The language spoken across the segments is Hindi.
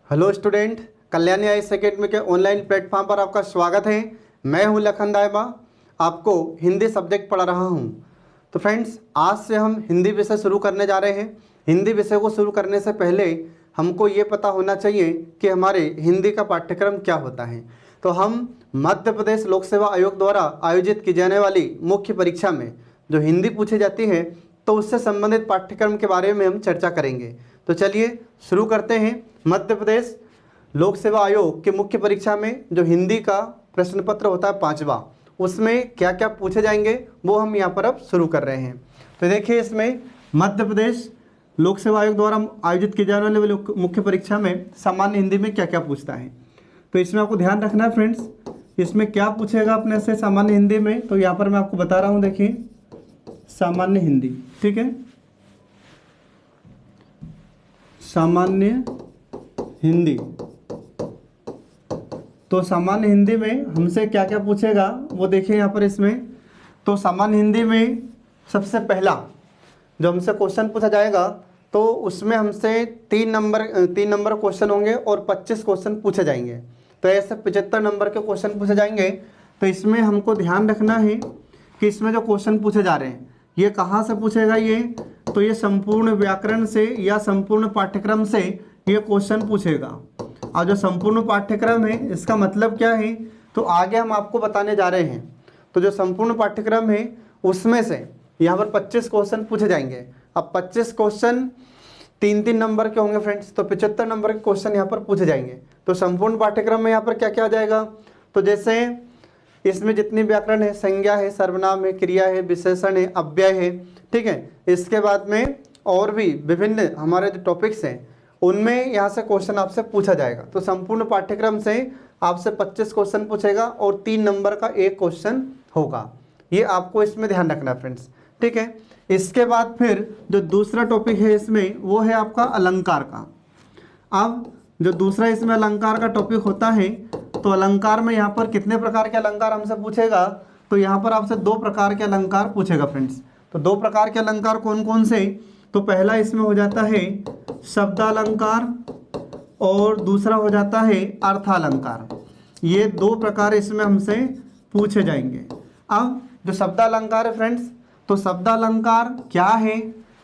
Hello student, Kalyani IAS academy के ऑनलाइन प्लेटफॉर्म पर आपका स्वागत है। मैं हूं लखन दायबा, आपको हिंदी सब्जेक्ट पढ़ा रहा हूं। तो फ्रेंड्स, आज से हम हिंदी विषय शुरू करने जा रहे हैं। हिंदी विषय को शुरू करने से पहले हमको ये पता होना चाहिए कि हमारे हिंदी का पाठ्यक्रम क्या होता है। तो हम मध्य प्रदेश लोक सेवा आयोग द्वारा आयोजित की जाने वाली मुख्य परीक्षा में जो हिंदी पूछी जाती है, तो उससे संबंधित पाठ्यक्रम के बारे में हम चर्चा करेंगे। तो चलिए शुरू करते हैं। मध्य प्रदेश लोक सेवा आयोग की मुख्य परीक्षा में जो हिंदी का प्रश्न पत्र होता है 5वां, उसमें क्या क्या पूछे जाएंगे वो हम यहाँ पर अब शुरू कर रहे हैं। तो देखिए, इसमें मध्य प्रदेश लोक सेवा आयोग द्वारा आयोजित की जाने वाली मुख्य परीक्षा में सामान्य हिंदी में क्या क्या पूछता है। तो इसमें आपको ध्यान रखना है फ्रेंड्स, इसमें क्या पूछेगा अपने से सामान्य हिंदी में। तो यहाँ पर मैं आपको बता रहा हूँ, देखिए सामान्य हिंदी, ठीक है, सामान्य हिंदी। तो सामान्य हिंदी में हमसे क्या क्या पूछेगा वो देखिए यहाँ पर इसमें। तो सामान्य हिंदी में सबसे पहला जो हमसे क्वेश्चन पूछा जाएगा, तो उसमें हमसे 3 नंबर क्वेश्चन होंगे और 25 क्वेश्चन पूछे जाएंगे। तो ऐसे 75 नंबर के क्वेश्चन पूछे जाएंगे। तो इसमें हमको ध्यान रखना है कि इसमें जो क्वेश्चन पूछे जा रहे हैं ये कहाँ से पूछेगा ये। तो ये संपूर्ण व्याकरण से या संपूर्ण पाठ्यक्रम से ये क्वेश्चन पूछेगा। और जो संपूर्ण पाठ्यक्रम है इसका मतलब क्या है, तो आगे हम आपको बताने जा रहे हैं। तो जो संपूर्ण पाठ्यक्रम है उसमें से यहाँ पर 25 क्वेश्चन पूछे जाएंगे। अब 25 क्वेश्चन 3-3 नंबर के होंगे फ्रेंड्स, तो 75 नंबर के क्वेश्चन यहाँ पर पूछे जाएंगे। तो संपूर्ण पाठ्यक्रम में यहाँ पर क्या क्या आ जाएगा, तो जैसे इसमें जितनी व्याकरण है, संज्ञा है, सर्वनाम है, क्रिया है, विशेषण है, अव्यय है, ठीक है। इसके बाद में और भी विभिन्न हमारे जो टॉपिक्स हैं उनमें यहाँ से क्वेश्चन आपसे पूछा जाएगा। तो संपूर्ण पाठ्यक्रम से आपसे 25 क्वेश्चन पूछेगा और 3 नंबर का एक क्वेश्चन होगा। ये आपको इसमें ध्यान रखना है फ्रेंड्स, ठीक है। इसके बाद फिर जो दूसरा टॉपिक है इसमें वो है आपका अलंकार का। अब जो दूसरा इसमें अलंकार का टॉपिक होता है, तो अलंकार में यहाँ पर कितने प्रकार के अलंकार हमसे पूछेगा, तो यहाँ पर आपसे 2 प्रकार के अलंकार पूछेगा फ्रेंड्स। तो 2 प्रकार के अलंकार कौन कौन से, तो पहला इसमें हो जाता है शब्दालंकार और दूसरा हो जाता है अर्थालंकार। ये 2 प्रकार इसमें हमसे पूछे जाएंगे। अब जो शब्दालंकार है फ्रेंड्स, तो शब्दालंकार क्या है,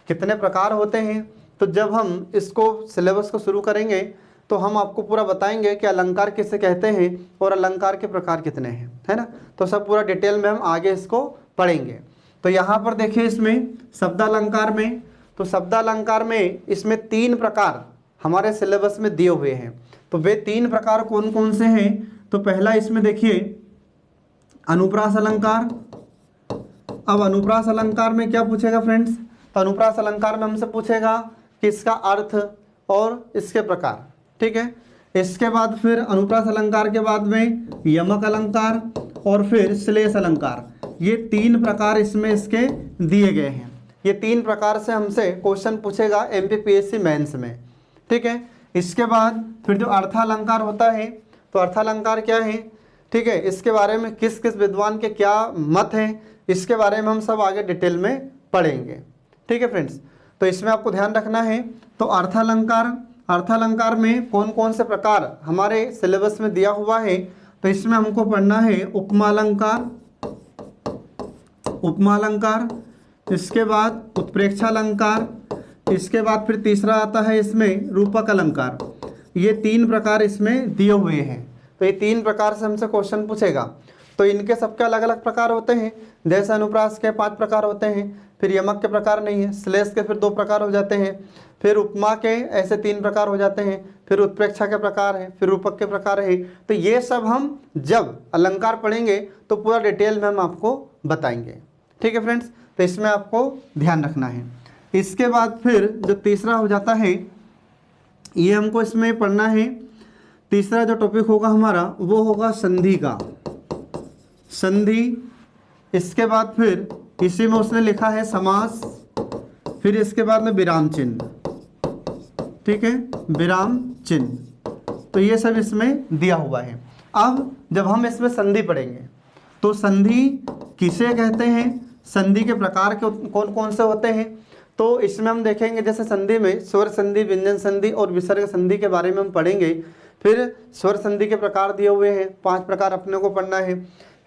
कितने प्रकार होते हैं, तो जब हम इसको सिलेबस को शुरू करेंगे तो हम आपको पूरा बताएंगे कि अलंकार किसे कहते हैं और अलंकार के प्रकार कितने हैं, है ना। तो सब पूरा डिटेल में हम आगे इसको पढ़ेंगे। तो यहाँ पर देखिए इसमें शब्दालंकार में, तो शब्दालंकार में इसमें 3 प्रकार हमारे सिलेबस में दिए हुए हैं। तो वे 3 प्रकार कौन कौन से हैं, तो पहला इसमें देखिए अनुप्रास अलंकार। अब अनुप्रास अलंकार में क्या पूछेगा फ्रेंड्स, तो अनुप्रास अलंकार में हमसे पूछेगा कि इसका अर्थ और इसके प्रकार, ठीक है। इसके बाद फिर अनुप्रास अलंकार के बाद में यमक अलंकार और फिर श्लेष अलंकार। ये 3 प्रकार इसमें इसके दिए गए हैं। ये 3 प्रकार से हमसे क्वेश्चन पूछेगा एमपीपीएससी मेंस में, ठीक है। इसके बाद फिर जो अर्थालंकार होता है, तो अर्थालंकार क्या है, ठीक है, इसके बारे में किस किस विद्वान के क्या मत हैं, इसके बारे में हम सब आगे डिटेल में पढ़ेंगे, ठीक है फ्रेंड्स। तो इसमें आपको ध्यान रखना है। तो अर्थालंकार में कौन कौन से प्रकार हमारे सिलेबस में दिया हुआ है, तो इसमें हमको पढ़ना है उपमा अलंकार, इसके बाद उत्प्रेक्षा अलंकार, इसके बाद फिर तीसरा आता है इसमें रूपक अलंकार। ये 3 प्रकार इसमें दिए हुए हैं। तो ये 3 प्रकार से हमसे क्वेश्चन पूछेगा। तो इनके सबके अलग अलग प्रकार होते हैं। जैसे अनुप्रास के 5 प्रकार होते हैं, फिर यमक के प्रकार नहीं है, श्लेष के फिर 2 प्रकार हो जाते हैं, फिर उपमा के ऐसे 3 प्रकार हो जाते हैं, फिर उत्प्रेक्षा के प्रकार है, फिर रूपक के प्रकार है। तो ये सब हम जब अलंकार पढ़ेंगे तो पूरा डिटेल में हम आपको बताएंगे, ठीक है फ्रेंड्स। तो इसमें आपको ध्यान रखना है। इसके बाद फिर जो तीसरा हो जाता है, ये हमको इसमें पढ़ना है। तीसरा जो टॉपिक होगा हमारा वो होगा संधि का, संधि। इसके बाद फिर इसी में उसने लिखा है समास, फिर इसके बाद में विराम चिन्ह, ठीक है, विराम चिन्ह। तो ये सब इसमें दिया हुआ है। अब जब हम इसमें संधि पढ़ेंगे तो संधि किसे कहते हैं, संधि के प्रकार के कौन कौन से होते हैं, तो इसमें हम देखेंगे जैसे संधि में स्वर संधि, व्यंजन संधि और विसर्ग संधि के बारे में हम पढ़ेंगे। फिर स्वर संधि के प्रकार दिए हुए हैं, 5 प्रकार अपने को पढ़ना है।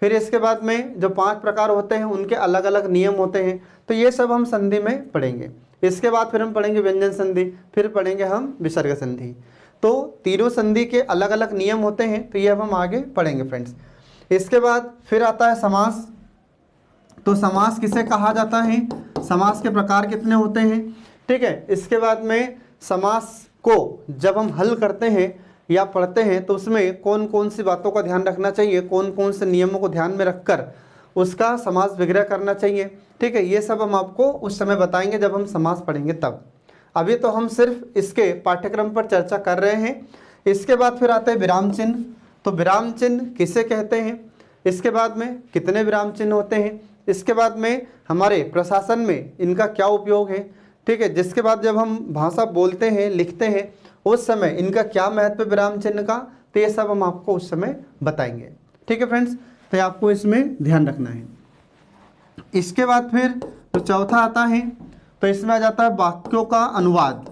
फिर इसके बाद में जो 5 प्रकार होते हैं उनके अलग अलग नियम होते हैं, तो ये सब हम संधि में पढ़ेंगे। इसके बाद फिर हम पढ़ेंगे व्यंजन संधि, फिर पढ़ेंगे हम विसर्ग संधि। तो तीनों संधि के अलग अलग नियम होते हैं, तो ये अब हम आगे पढ़ेंगे फ्रेंड्स। इसके बाद फिर आता है समास। तो समास किसे कहा जाता है, समास के प्रकार कितने होते हैं, ठीक है। इसके बाद में समास को जब हम हल करते हैं या पढ़ते हैं तो उसमें कौन कौन सी बातों का ध्यान रखना चाहिए, कौन कौन से नियमों को ध्यान में रखकर उसका समास विग्रह करना चाहिए, ठीक है। ये सब हम आपको उस समय बताएंगे जब हम समास पढ़ेंगे तब। अभी तो हम सिर्फ इसके पाठ्यक्रम पर चर्चा कर रहे हैं। इसके बाद फिर आते हैं विराम चिन्ह। तो विराम चिन्ह किसे कहते हैं, इसके बाद में कितने विराम चिन्ह होते हैं, इसके बाद में हमारे प्रशासन में इनका क्या उपयोग है, ठीक है। जिसके बाद जब हम भाषा बोलते हैं, लिखते हैं, उस समय इनका क्या महत्व है विराम चिन्ह का, तो ये सब हम आपको उस समय बताएंगे, ठीक है फ्रेंड्स। तो आपको इसमें ध्यान रखना है। इसके बाद फिर तो चौथा आता है, तो इसमें आ जाता है वाक्यों का अनुवाद,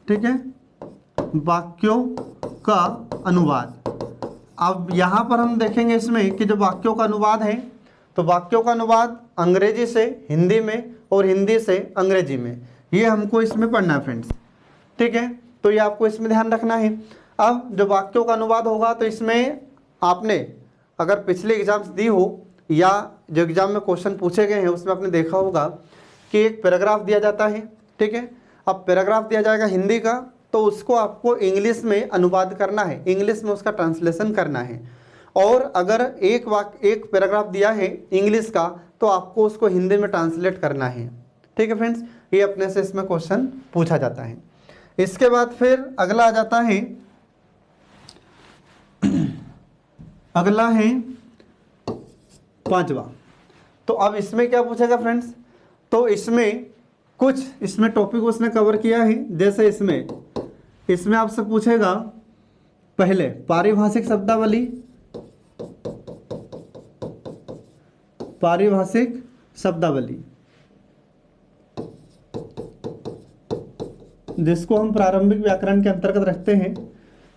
ठीक है, वाक्यों का अनुवाद। अब यहाँ पर हम देखेंगे इसमें कि जो वाक्यों का अनुवाद है, तो वाक्यों का अनुवाद अंग्रेजी से हिंदी में और हिंदी से अंग्रेजी में, ये हमको इसमें पढ़ना है फ्रेंड्स, ठीक है। तो ये आपको इसमें ध्यान रखना है। अब जो वाक्यों का अनुवाद होगा तो इसमें आपने अगर पिछले एग्जाम्स दी हो या जो एग्जाम में क्वेश्चन पूछे गए हैं उसमें आपने देखा होगा कि एक पैराग्राफ दिया जाता है, ठीक है। अब पैराग्राफ दिया जाएगा हिंदी का, तो उसको आपको इंग्लिश में अनुवाद करना है, इंग्लिश में उसका ट्रांसलेशन करना है। और अगर एक पैराग्राफ दिया है इंग्लिश का, तो आपको उसको हिंदी में ट्रांसलेट करना है, ठीक है फ्रेंड्स। ये अपने से इसमें क्वेश्चन पूछा जाता है। इसके बाद फिर अगला आ जाता है, अगला है 5वां। तो अब इसमें क्या पूछेगा फ्रेंड्स, तो इसमें कुछ इसमें टॉपिक उसने कवर किया है। जैसे इसमें आपसे पूछेगा पहले पारिभाषिक शब्दावली, पारिभाषिक शब्दावली जिसको हम प्रारंभिक व्याकरण के अंतर्गत रखते हैं।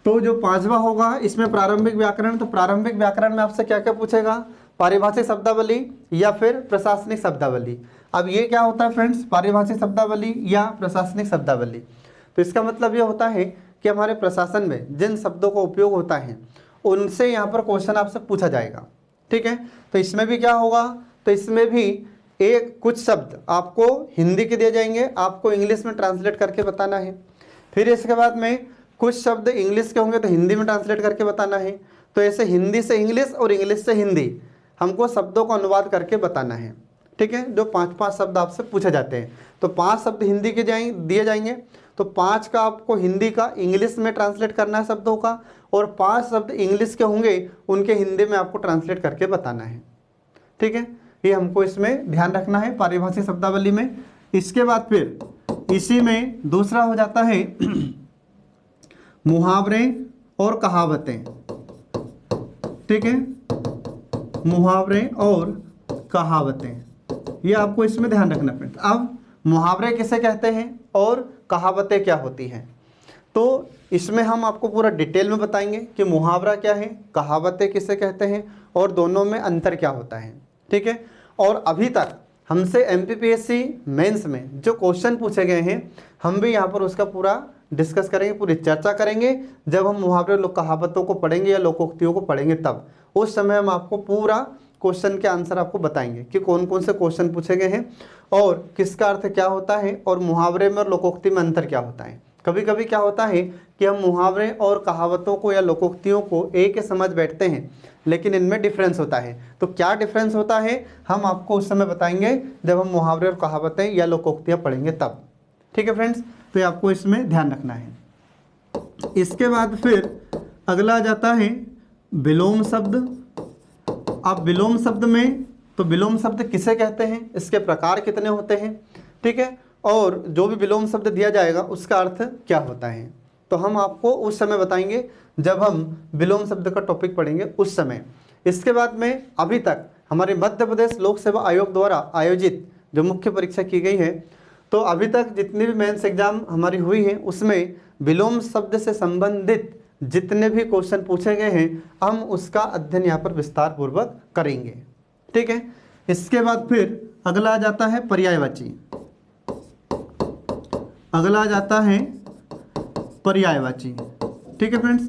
तो जो 5वां होगा इसमें प्रारंभिक व्याकरण, तो प्रारंभिक व्याकरण में आपसे क्या क्या पूछेगा, पारिभाषिक शब्दावली या फिर प्रशासनिक शब्दावली। अब ये क्या होता है फ्रेंड्स, पारिभाषिक शब्दावली या प्रशासनिक शब्दावली, तो इसका मतलब ये होता है कि हमारे प्रशासन में जिन शब्दों का उपयोग होता है उनसे यहाँ पर क्वेश्चन आपसे पूछा जाएगा, ठीक है। तो इसमें भी क्या होगा, तो इसमें भी कुछ शब्द आपको हिंदी के दिए जाएंगे, आपको इंग्लिश में ट्रांसलेट करके बताना है। फिर इसके बाद में कुछ शब्द इंग्लिश के होंगे तो हिंदी में ट्रांसलेट करके बताना है। तो ऐसे हिंदी से इंग्लिश और इंग्लिश से हिंदी हमको शब्दों का अनुवाद करके बताना है, ठीक है। जो 5-5 शब्द आपसे पूछे जाते हैं, तो 5 शब्द हिंदी के दिए जाएंगे, तो 5 का आपको हिंदी का इंग्लिश में ट्रांसलेट करना है शब्दों का, और 5 शब्द इंग्लिश के होंगे उनके हिंदी में आपको ट्रांसलेट करके बताना है, ठीक है। ये हमको इसमें ध्यान रखना है पारिभाषिक शब्दावली में। इसके बाद फिर इसी में दूसरा हो जाता है मुहावरे और कहावतें, ठीक है, मुहावरे और कहावतें, ये आपको इसमें ध्यान रखना पड़ता है। अब मुहावरे किसे कहते हैं और कहावतें क्या होती हैं, तो इसमें हम आपको पूरा डिटेल में बताएंगे कि मुहावरा क्या है, कहावतें किसे कहते हैं और दोनों में अंतर क्या होता है, ठीक है। और अभी तक हमसे एमपीपीएससी मेंस में जो क्वेश्चन पूछे गए हैं हम भी यहाँ पर उसका पूरा डिस्कस करेंगे, पूरी चर्चा करेंगे। जब हम मुहावरे कहावतों को पढ़ेंगे या लोकोक्तियों को पढ़ेंगे तब उस समय हम आपको पूरा क्वेश्चन के आंसर आपको बताएंगे कि कौन कौन से क्वेश्चन पूछे गए हैं और किसका अर्थ क्या होता है और मुहावरे में और लोकोक्ति में अंतर क्या होता है। कभी कभी क्या होता है कि हम मुहावरे और कहावतों को या लोकोक्तियों को एक ही समझ बैठते हैं, लेकिन इनमें डिफरेंस होता है। तो क्या डिफरेंस होता है हम आपको उस समय बताएंगे जब हम मुहावरे और कहावतें या लोकोक्तियाँ पढ़ेंगे तब, ठीक है फ्रेंड्स। तो ये आपको इसमें ध्यान रखना है। इसके बाद फिर अगला आ जाता है विलोम शब्द। अब विलोम शब्द में तो विलोम शब्द किसे कहते हैं, इसके प्रकार कितने होते हैं, ठीक है, और जो भी विलोम शब्द दिया जाएगा उसका अर्थ क्या होता है, तो हम आपको उस समय बताएंगे जब हम विलोम शब्द का टॉपिक पढ़ेंगे उस समय। इसके बाद में अभी तक हमारे मध्य प्रदेश लोक सेवा आयोग द्वारा आयोजित जो मुख्य परीक्षा की गई है, तो अभी तक जितनी भी मेंस एग्जाम हमारी हुई है उसमें विलोम शब्द से संबंधित जितने भी क्वेश्चन पूछे गए हैं हम उसका अध्ययन यहाँ पर विस्तार पूर्वक करेंगे। ठीक है, इसके बाद फिर अगला आ जाता है पर्यायवाची। अगला आ जाता है पर्यायवाची। ठीक है फ्रेंड्स,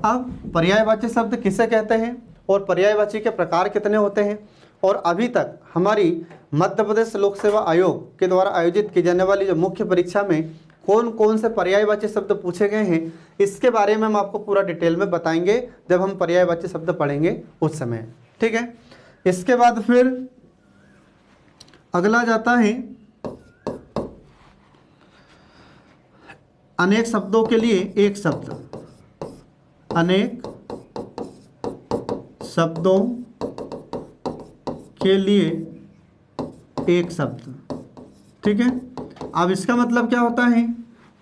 अब पर्यायवाची शब्द किसे कहते हैं और पर्यायवाची के प्रकार कितने होते हैं, और अभी तक हमारी मध्य प्रदेश लोक सेवा आयोग के द्वारा आयोजित की जाने वाली जो मुख्य परीक्षा में कौन कौन से पर्यायवाची शब्द पूछे गए हैं, इसके बारे में हम आपको पूरा डिटेल में बताएंगे जब हम पर्यायवाची शब्द पढ़ेंगे उस समय। ठीक है, इसके बाद फिर अगला जाता है अनेक शब्दों के लिए एक शब्द। अनेक शब्दों के लिए एक शब्द। ठीक है, अब इसका मतलब क्या होता है,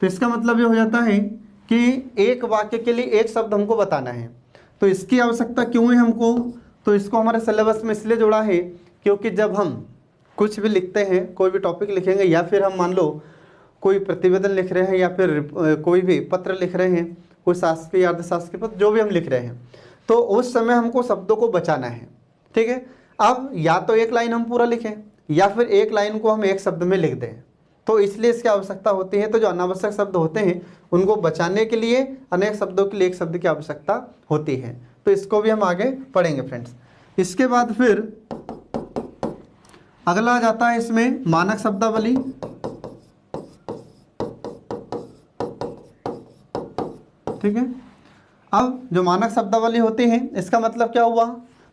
तो इसका मतलब ये हो जाता है कि एक वाक्य के लिए एक शब्द हमको बताना है। तो इसकी आवश्यकता क्यों है हमको, तो इसको हमारे सिलेबस में इसलिए जोड़ा है क्योंकि जब हम कुछ भी लिखते हैं, कोई भी टॉपिक लिखेंगे या फिर हम मान लो कोई प्रतिवेदन लिख रहे हैं या फिर कोई भी पत्र लिख रहे हैं, कोई शासकीय या अर्धशासकीय पत्र जो भी हम लिख रहे हैं, तो उस समय हमको शब्दों को बचाना है। ठीक है, अब या तो एक लाइन हम पूरा लिखें या फिर एक लाइन को हम एक शब्द में लिख दें, तो इसलिए इसकी आवश्यकता होती है। तो जो अनावश्यक शब्द होते हैं उनको बचाने के लिए अनेक शब्दों के लिए एक शब्द की आवश्यकता होती है। तो इसको भी हम आगे पढ़ेंगे फ्रेंड्स। इसके बाद फिर अगला आ जाता है इसमें मानक शब्दावली। ठीक है, अब जो मानक शब्दावली होती है इसका मतलब क्या हुआ,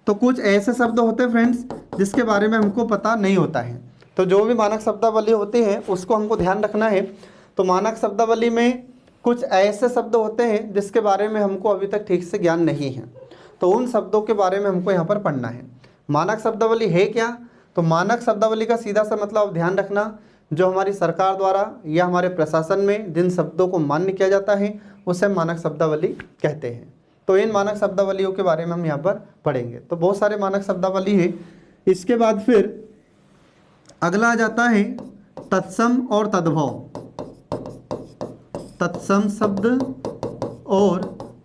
तो कुछ ऐसे शब्द होते हैं फ्रेंड्स जिसके बारे में हमको पता नहीं होता है। तो जो भी मानक शब्दावली होती है उसको हमको ध्यान रखना है। तो मानक शब्दावली में कुछ ऐसे शब्द होते हैं जिसके बारे में हमको अभी तक ठीक से ज्ञान नहीं है, तो उन शब्दों के बारे में हमको यहाँ पर पढ़ना है। मानक शब्दावली है क्या, तो मानक शब्दावली का सीधा सा मतलब ध्यान रखना, जो हमारी सरकार द्वारा या हमारे प्रशासन में जिन शब्दों को मान्य किया जाता है उसे मानक शब्दावली कहते हैं। तो इन मानक शब्दावलियों के बारे में हम यहाँ पर पढ़ेंगे। तो बहुत सारे मानक शब्दावली है। इसके बाद फिर अगला आ जाता है तत्सम और तद्भव। तत्सम शब्द और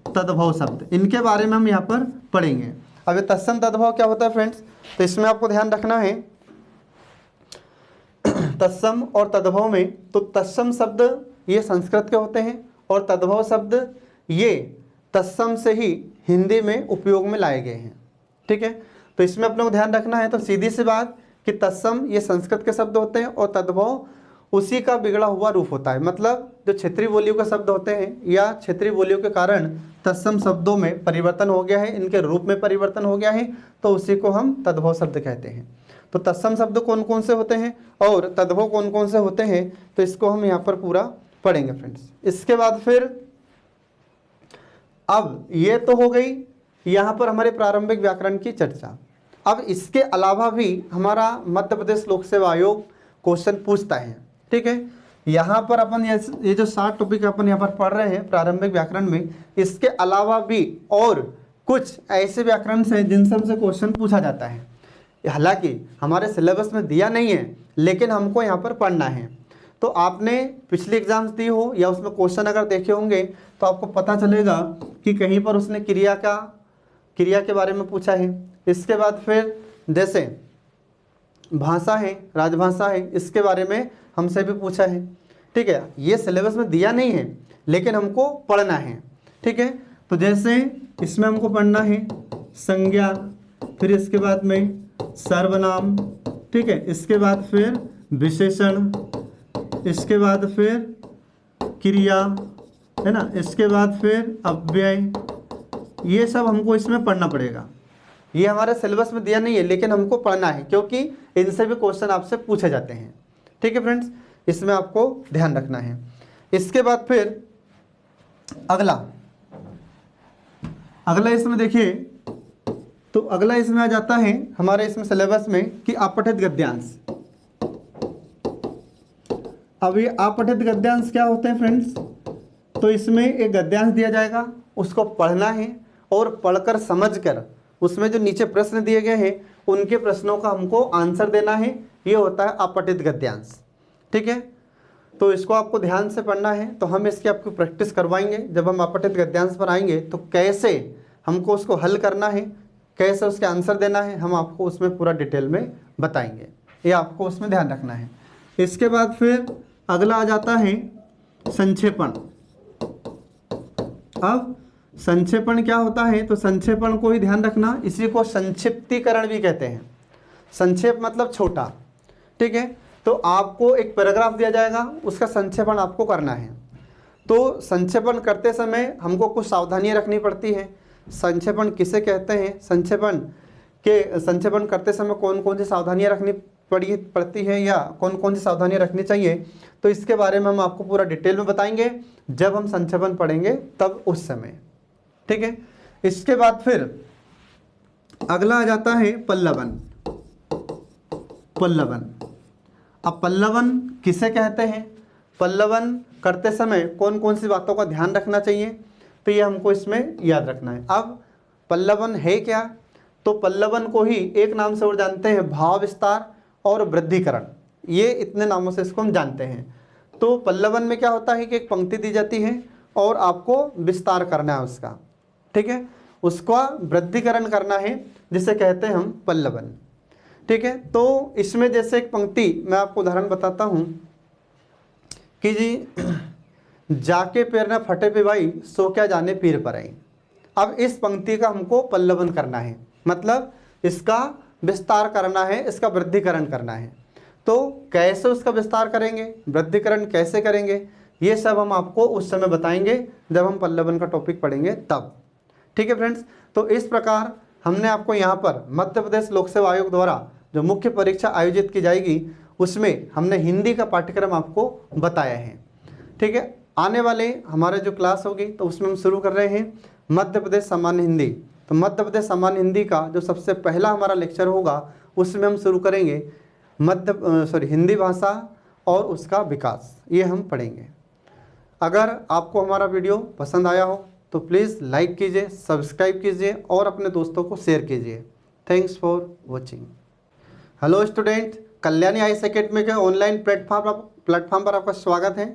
तद्भव शब्द, इनके बारे में हम यहाँ पर पढ़ेंगे। अब ये तत्सम तद्भव क्या होता है फ्रेंड्स, तो इसमें आपको ध्यान रखना है तत्सम और तद्भव में, तो तत्सम शब्द ये संस्कृत के होते हैं और तद्भव शब्द ये तत्सम से ही हिंदी में उपयोग में लाए गए हैं। ठीक है, तो इसमें अपने को ध्यान रखना है। तो सीधी सी बात कि तत्सम ये संस्कृत के शब्द होते हैं और तद्भव उसी का बिगड़ा हुआ रूप होता है। मतलब जो क्षेत्रीय बोलियों के शब्द होते हैं या क्षेत्रीय बोलियों के कारण तत्सम शब्दों में परिवर्तन हो गया है, इनके रूप में परिवर्तन हो गया है, तो उसी को हम तद्भव शब्द कहते हैं। तो तत्सम शब्द कौन कौन से होते हैं और तद्भव कौन कौन से होते हैं, तो इसको हम यहाँ पर पूरा पढ़ेंगे फ्रेंड्स। इसके बाद फिर अब ये तो हो गई यहाँ पर हमारे प्रारंभिक व्याकरण की चर्चा। अब इसके अलावा भी हमारा मध्य प्रदेश लोक सेवा आयोग क्वेश्चन पूछता है। ठीक है, यहाँ पर अपन ये जो 7 टॉपिक अपन यहाँ पर पढ़ रहे हैं प्रारंभिक व्याकरण में, इसके अलावा भी और कुछ ऐसे व्याकरण से जिनसे हमसे क्वेश्चन पूछा जाता है। हालांकि हमारे सिलेबस में दिया नहीं है लेकिन हमको यहाँ पर पढ़ना है। तो आपने पिछले एग्जाम्स दी हो या उसमें क्वेश्चन अगर देखे होंगे तो आपको पता चलेगा कि कहीं पर उसने क्रिया के बारे में पूछा है। इसके बाद फिर जैसे भाषा है, राजभाषा है, इसके बारे में हमसे भी पूछा है। ठीक है, ये सिलेबस में दिया नहीं है लेकिन हमको पढ़ना है। ठीक है, तो जैसे इसमें हमको पढ़ना है संज्ञा, फिर इसके बाद में सर्वनाम, ठीक है, इसके बाद फिर विशेषण, इसके बाद फिर क्रिया, है ना, इसके बाद फिर अव्यय, ये सब हमको इसमें पढ़ना पड़ेगा। ये हमारे सिलेबस में दिया नहीं है लेकिन हमको पढ़ना है क्योंकि इनसे भी क्वेश्चन आपसे पूछे जाते हैं। ठीक है फ्रेंड्स, इसमें आपको ध्यान रखना है। इसके बाद फिर अगला इसमें देखिए, तो अगला इसमें आ जाता है हमारे इसमें सिलेबस में कि अपठित गद्यांश। अब ये अपठित गद्यांश क्या होते हैं फ्रेंड्स, तो इसमें एक गद्यांश दिया जाएगा, उसको पढ़ना है और पढ़कर समझकर उसमें जो नीचे प्रश्न दिए गए हैं उनके प्रश्नों का हमको आंसर देना है। ये होता है अपठित गद्यांश। ठीक है, तो इसको आपको ध्यान से पढ़ना है। तो हम इसकी आपको प्रैक्टिस करवाएंगे। जब हम अपठित गद्यांश पर आएंगे तो कैसे हमको उसको हल करना है, कैसे उसके आंसर देना है, हम आपको उसमें पूरा डिटेल में बताएंगे। ये आपको उसमें ध्यान रखना है। इसके बाद फिर अगला आ जाता है संक्षेपण। अब संक्षेपण क्या होता है, तो संक्षेपण को ही ध्यान रखना। इसी को संक्षिप्तीकरण भी कहते हैं। संक्षेप मतलब छोटा। ठीक है, तो आपको एक पैराग्राफ दिया जाएगा, उसका संक्षेपण आपको करना है। तो संक्षेपण करते समय हमको कुछ सावधानियां रखनी पड़ती है। संक्षेपण किसे कहते हैं, संक्षेपण करते समय कौन कौन सी सावधानियां रखनी पड़ती है या कौन कौन सी सावधानियां रखनी चाहिए, तो इसके बारे में हम आपको पूरा डिटेल में बताएंगे जब हम संक्षेपण पढ़ेंगे तब उस समय। ठीक है, इसके बाद फिर अगला आ जाता है पल्लवन। पल्लवन, अब पल्लवन किसे कहते हैं, पल्लवन करते समय कौन कौन सी बातों का ध्यान रखना चाहिए, तो ये हमको इसमें याद रखना है। अब पल्लवन है क्या, तो पल्लवन को ही एक नाम से और जानते हैं भाव विस्तार और वृद्धिकरण। ये इतने नामों से इसको हम जानते हैं। तो पल्लवन में क्या होता है कि एक पंक्ति दी जाती है और आपको विस्तार करना है उसका। ठीक है, उसका वृद्धिकरण करना है, जिसे कहते हैं हम पल्लवन। ठीक है, तो इसमें जैसे एक पंक्ति मैं आपको उदाहरण बताता हूँ कि जी जाके पैर न फटे पे भाई सो क्या जाने पीर पर आई। अब इस पंक्ति का हमको पल्लवन करना है, मतलब इसका विस्तार करना है, इसका वृद्धिकरण करना है। तो कैसे उसका विस्तार करेंगे, वृद्धिकरण कैसे करेंगे, ये सब हम आपको उस समय बताएंगे जब हम पल्लवन का टॉपिक पढ़ेंगे तब। ठीक है फ्रेंड्स, तो इस प्रकार हमने आपको यहाँ पर मध्य प्रदेश लोक सेवा आयोग द्वारा जो मुख्य परीक्षा आयोजित की जाएगी उसमें हमने हिंदी का पाठ्यक्रम आपको बताया है। ठीक है, आने वाले हमारे जो क्लास होगी तो उसमें हम शुरू कर रहे हैं मध्य प्रदेश सामान्य हिंदी। तो मध्य प्रदेश सामान्य हिंदी का जो सबसे पहला हमारा लेक्चर होगा उसमें हम शुरू करेंगे हिंदी भाषा और उसका विकास, ये हम पढ़ेंगे। अगर आपको हमारा वीडियो पसंद आया हो तो प्लीज़ लाइक कीजिए, सब्सक्राइब कीजिए और अपने दोस्तों को शेयर कीजिए। Thanks for watching. Hello student, Kalyani IAS academy के ऑनलाइन प्लेटफॉर्म पर आपका स्वागत है।